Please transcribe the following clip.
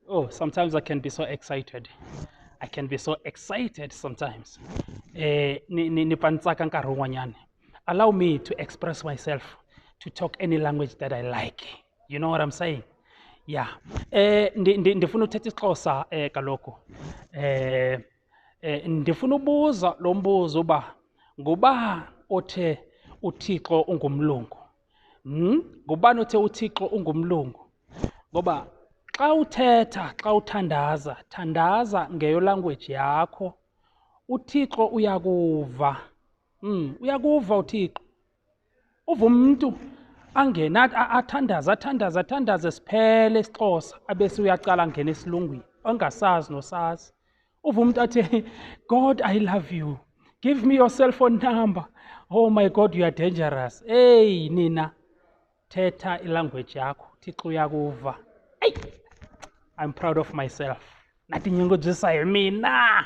Oh, sometimes I can be so excited. I can be so excited sometimes. Ni pantsaka nkarhi wun'wanyani. Allow me to express myself, to talk any language that I like. You know what I'm saying? Yeah. Ndifuna uthetha isiXhosa kaloku. Ndifuna ubuza lo mbuzo uba nguba othe uThixo ungumlungu. Ngubani othe uThixo ungumlungu? Ngoba xa uthetha, xa uthandaza, thandaza ngeyo language yakho. uThixo uyakuva. Uyakuva uThixo. Uva umntu angena athandaze siphele isiXhosa abese uyaqala angena esilungwini angasazi nosazi. Uva umntu athi, God, I love you. Give me your cell phone number. Oh my God, you are dangerous. Hey nina, thetha ilanguage yakho. uThixo uyakuva. Hey, I'm proud of myself. Nathi nyungudzisayo mina.